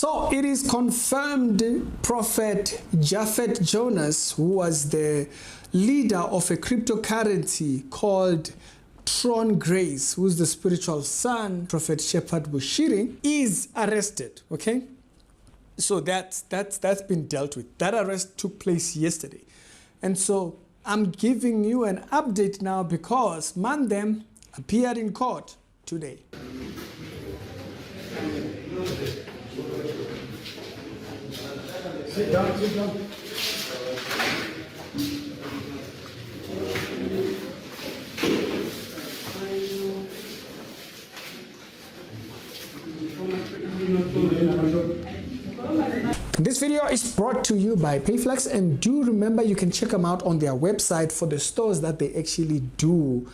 So it is confirmed Prophet Jafet Johannes, who was the leader of a cryptocurrency called Trongrace, who's the spiritual son, Prophet Shepherd Bushiri, is arrested. Okay, so that's been dealt with. That arrest took place yesterday, and so I'm giving you an update now because Mandem appeared in court today. Sit down, sit down. This video is brought to you by Payflex, and do remember you can check them out on their website for the stores that they actually do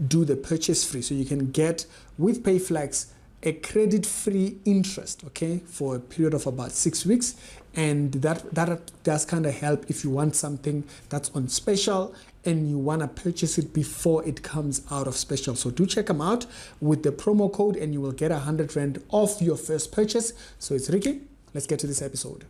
the purchase free. So you can get with Payflex a credit-free interest, okay, for a period of about 6 weeks, and that does kind of help if you want something that's on special and you want to purchase it before it comes out of special. So do check them out with the promo code and you will get 100 Rand off your first purchase. So it's Ricky. Let's get to this episode.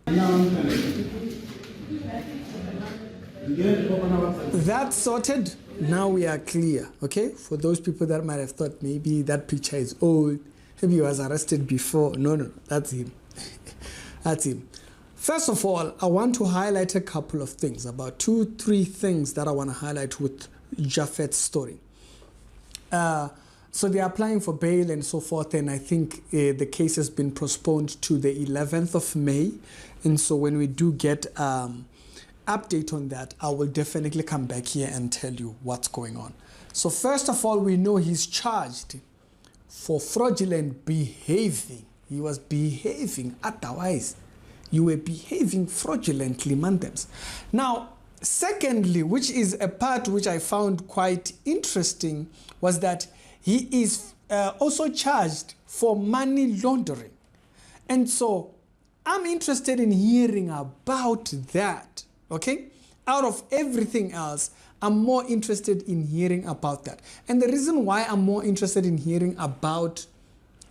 That's sorted. Now we are clear, okay? For those people that might have thought maybe that picture is old, maybe he was arrested before. No, that's him. That's him. First of all, I want to highlight a couple of things, about 2-3 things that I want to highlight with Jaffet's story. So they're applying for bail and so forth, and I think the case has been postponed to the 11th of May. And so when we do get update on that, I will definitely come back here and tell you what's going on. So first of all, we know he's charged for fraudulent behaving. He was behaving, otherwise you were behaving fraudulently, Mandems. Now, secondly, which is a part which I found quite interesting, was that he is also charged for money laundering. And so I'm interested in hearing about that, okay? Out of everything else, I'm more interested in hearing about that. And the reason why I'm more interested in hearing about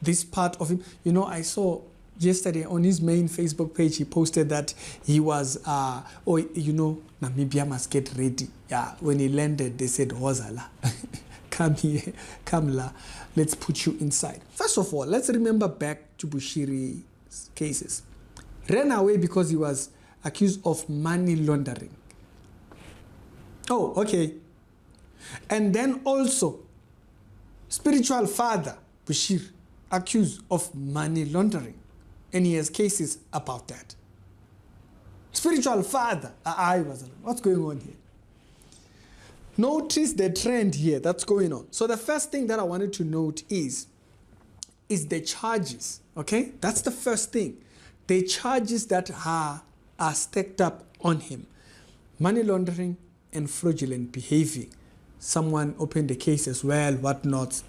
this part of him, you know, I saw yesterday on his main Facebook page, he posted that he was, Namibia must get ready. Yeah, when he landed, they said, Hozala, come here, come la, let's put you inside. First of all, let's remember back to Bushiri's cases. Ran away because he was accused of money laundering. Oh, okay. And then also, spiritual father, Bushiri, accused of money laundering. And he has cases about that. Spiritual father, what's going on here? Notice the trend here that's going on. So the first thing that I wanted to note is the charges, okay? That's the first thing. The charges that are stacked up on him. Money laundering and fraudulent behavior. Someone opened the case as well, whatnot.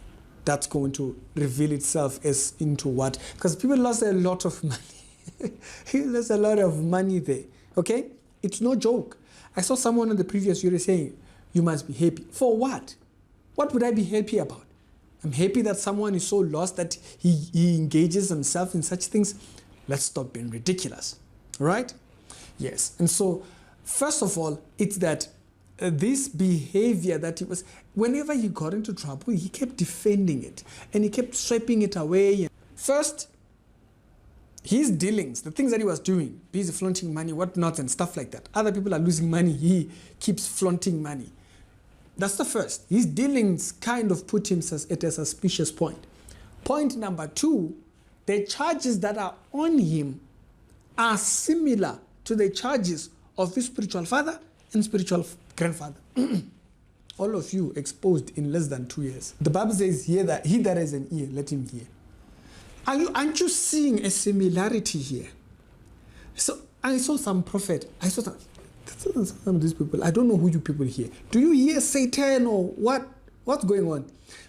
That's going to reveal itself as into what, because people lost a lot of money. He lost a lot of money there, okay? It's no joke. I saw someone in the previous year saying, you must be happy. For what? What would I be happy about? I'm happy that someone is so lost that he engages himself in such things. Let's stop being ridiculous, all right? Yes, and so first of all, it's that this behavior that he was, whenever he got into trouble, he kept defending it and he kept swiping it away. First, his dealings, the things that he was doing, busy flaunting money, whatnot, and stuff like that. Other people are losing money, he keeps flaunting money. That's the first. His dealings kind of put him at a suspicious point. Point number 2, the charges that are on him are similar to the charges of his spiritual father and spiritual grandfather. All of you exposed in less than 2 years. The Bible says here that he that has an ear, let him hear. Aren't you seeing a similarity here? So I saw some prophet. I saw some of these people. I don't know who you people hear. Do you hear Satan or what? What's going on?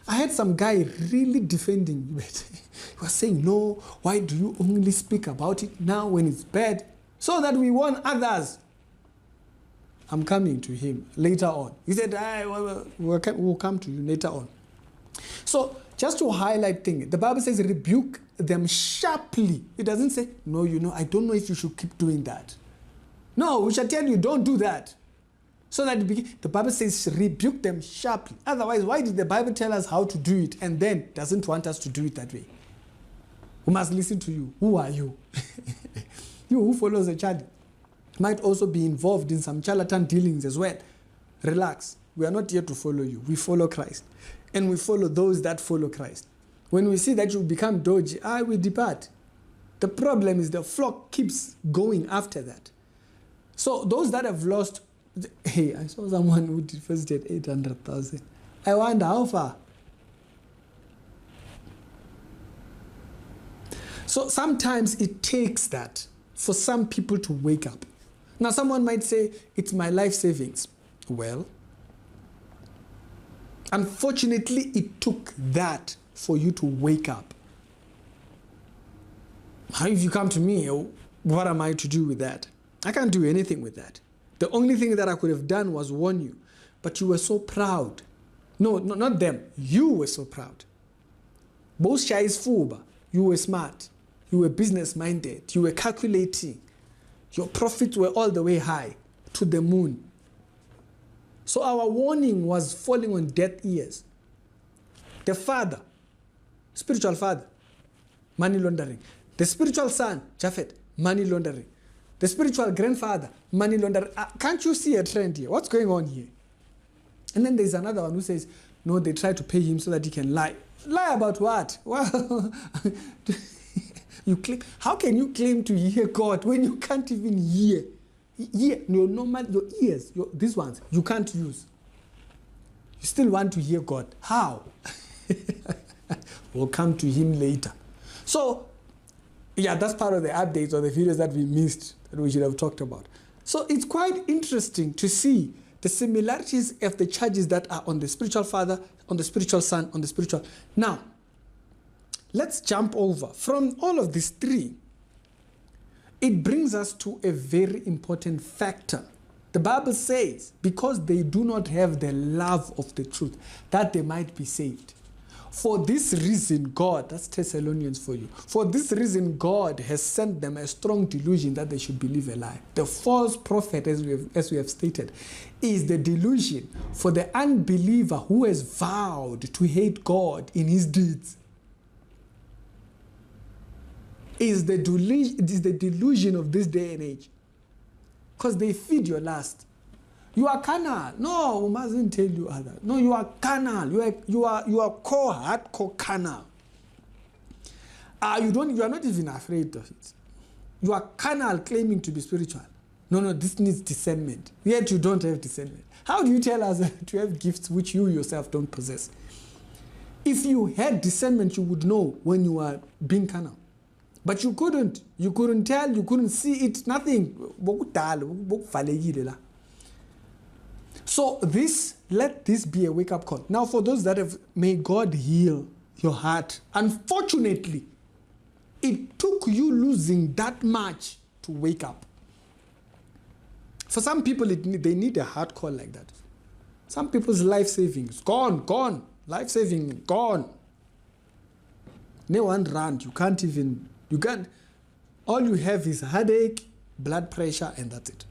I had some guy really defending you. He was saying, no, why do you only speak about it now when it's bad? So that we warn others. I'm coming to him later on. He said, we'll come to you later on. So just to highlight things, the Bible says rebuke them sharply. It doesn't say, no, I don't know if you should keep doing that. No, we shall tell you, don't do that. So that the Bible says, rebuke them sharply. Otherwise, why did the Bible tell us how to do it and then doesn't want us to do it that way? We must listen to you. Who are you? You who follows the child might also be involved in some charlatan dealings as well. Relax. We are not here to follow you. We follow Christ. And we follow those that follow Christ. When we see that you become dodgy, we depart. The problem is the flock keeps going after that. So those that have lost, hey, I saw someone who deposited 800,000. I wonder how far. So sometimes it takes that for some people to wake up. Now someone might say, it's my life savings. Well, unfortunately, it took that for you to wake up. If you come to me, what am I to do with that? I can't do anything with that. The only thing that I could have done was warn you. But you were so proud. No, not them. You were so proud. Both Shai's Fuba. You were smart. You were business-minded. You were calculating. Your profits were all the way high, to the moon. So our warning was falling on deaf ears. The father, spiritual father, money laundering. The spiritual son, Jaffet, money laundering. The spiritual grandfather, money laundering. Can't you see a trend here? What's going on here? And then there's another one who says, no, they try to pay him so that he can lie. Lie about what? Well, how can you claim to hear God when you can't even hear? Your ears, these ones, you can't use. You still want to hear God. How? We'll come to him later. So, yeah, that's part of the updates or the videos that we missed that we should have talked about. So it's quite interesting to see the similarities of the charges that are on the spiritual father, on the spiritual son, on the spiritual. Now, let's jump over. From all of these three, it brings us to a very important factor. The Bible says, because they do not have the love of the truth, that they might be saved. For this reason, God, that's Thessalonians for you. For this reason, God has sent them a strong delusion that they should believe a lie. The false prophet, as we have stated, is the delusion for the unbeliever who has vowed to hate God in his deeds. Is the delusion of this day and age. Because they feed your lust. You are carnal. No, we mustn't tell you other. No, you are carnal. You are core, hardcore carnal. You are not even afraid of it. You are carnal claiming to be spiritual. No, this needs discernment. Yet you don't have discernment. How do you tell us to have gifts which you yourself don't possess? If you had discernment, you would know when you are being carnal. But you couldn't. You couldn't tell. You couldn't see it. Nothing. So let this be a wake-up call. Now, for those that have, may God heal your heart. Unfortunately, it took you losing that much to wake up. For some people, they need a hard call like that. Some people's life savings, gone. Life saving, gone. No one run. You can't. All you have is headache, blood pressure, and that's it.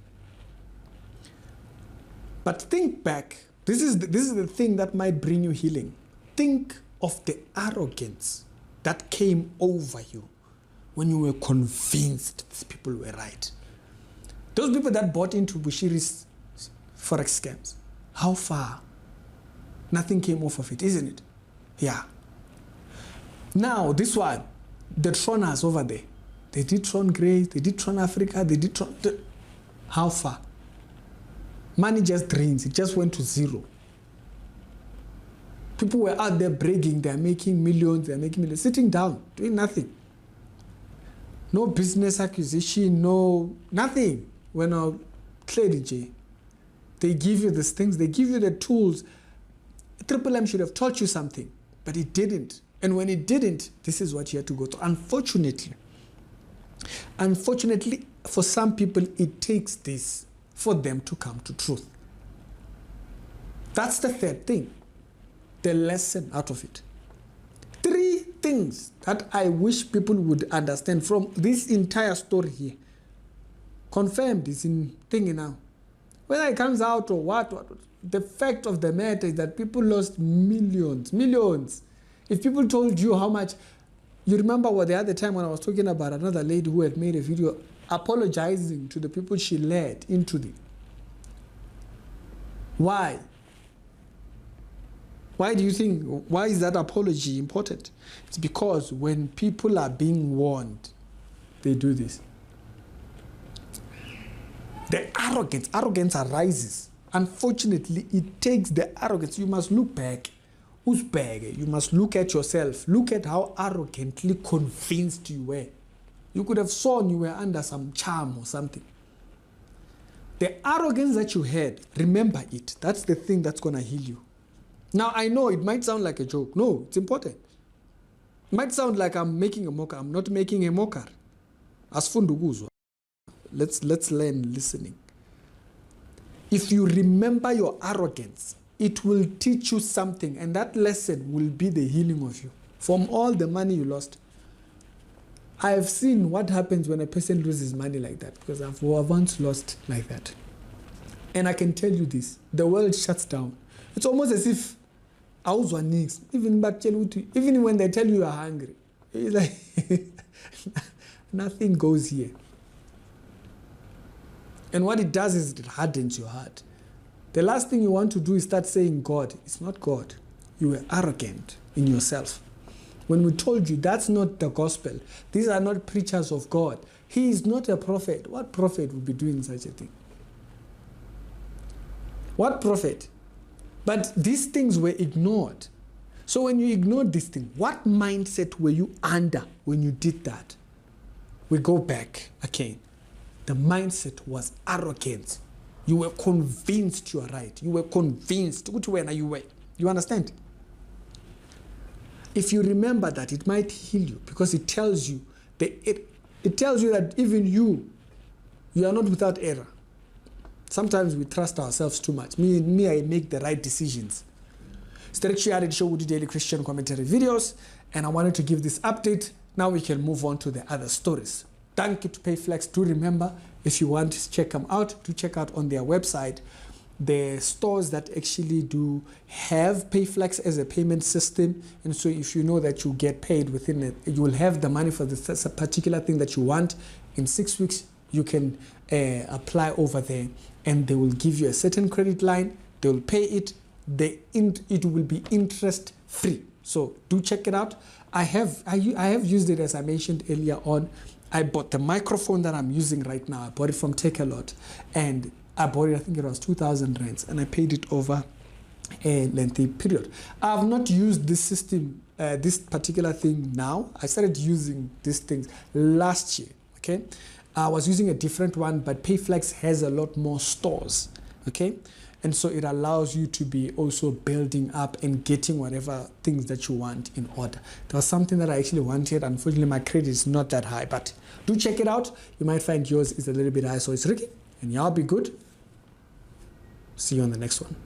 But think back. This is the thing that might bring you healing. Think of the arrogance that came over you when you were convinced these people were right. Those people that bought into Bushiri's forex scams, how far? Nothing came off of it, isn't it? Yeah. Now, this one, the Troners over there, they did Trongrace, they did Tron Africa, they did Tron... How far? Money just drains. It just went to zero. People were out there bragging. They're making millions. Sitting down, doing nothing. No business acquisition, nothing. When I clearly, they give you these things. They give you the tools. Triple M should have taught you something, but it didn't. And when it didn't, this is what you had to go through. Unfortunately, for some people, it takes this for them to come to truth. That's the third thing, the lesson out of it. Three things that I wish people would understand from this entire story here. Confirmed is in thinking now. Whether it comes out or what, the fact of the matter is that people lost millions. If people told you how much, you remember what the other time when I was talking about another lady who had made a video apologizing to the people she led into the. Why? Why do you think, why is that apology important? It's because when people are being warned, they do this. The arrogance arises. Unfortunately, it takes the arrogance. You must look back. Who's back? You must look at yourself. Look at how arrogantly convinced you were. You could have sworn you were under some charm or something. The arrogance that you had, remember it. That's the thing that's going to heal you. Now, I know it might sound like a joke. No, it's important. It might sound like I'm making a mocker. I'm not making a mocker. Asifundukuzwa. Let's learn listening. If you remember your arrogance, it will teach you something, and that lesson will be the healing of you from all the money you lost. I have seen what happens when a person loses money like that, because I've once lost like that. And I can tell you this, the world shuts down. It's almost as if I was one next. Even when they tell you are hungry, it's like nothing goes here. And what it does is it hardens your heart. The last thing you want to do is start saying God. It's not God. You were arrogant in yourself. When we told you that's not the gospel, these are not preachers of God. He is not a prophet. What prophet would be doing such a thing? What prophet? But these things were ignored. So when you ignored this thing, what mindset were you under when you did that? We go back again. The mindset was arrogance. You were convinced you are right. You were convinced. You understand? If you remember that, it might heal you, because it tells you it tells you that even you are not without error. Sometimes we trust ourselves too much. Me, I make the right decisions. Sterek show with daily Christian commentary videos, and I wanted to give this update. Now we can move on to the other stories. Thank you to Payflex. Do remember, if you want to check them out, do check out on their website the stores that actually do have Payflex as a payment system. And so if you know that you get paid within it, you will have the money for this particular thing that you want. In 6 weeks, you can apply over there, and they will give you a certain credit line. They will pay it. It will be interest free. So do check it out. I have used it, as I mentioned earlier on. I bought the microphone that I'm using right now. I bought it from Take a Lot, and I bought it, I think it was 2,000 rands, and I paid it over a lengthy period. I have not used this system, this particular thing now. I started using these things last year, okay? I was using a different one, but Payflex has a lot more stores, okay? And so it allows you to be also building up and getting whatever things that you want in order. There was something that I actually wanted. Unfortunately, my credit is not that high, but do check it out. You might find yours is a little bit high. So it's Ricky, and y'all be good. See you on the next one.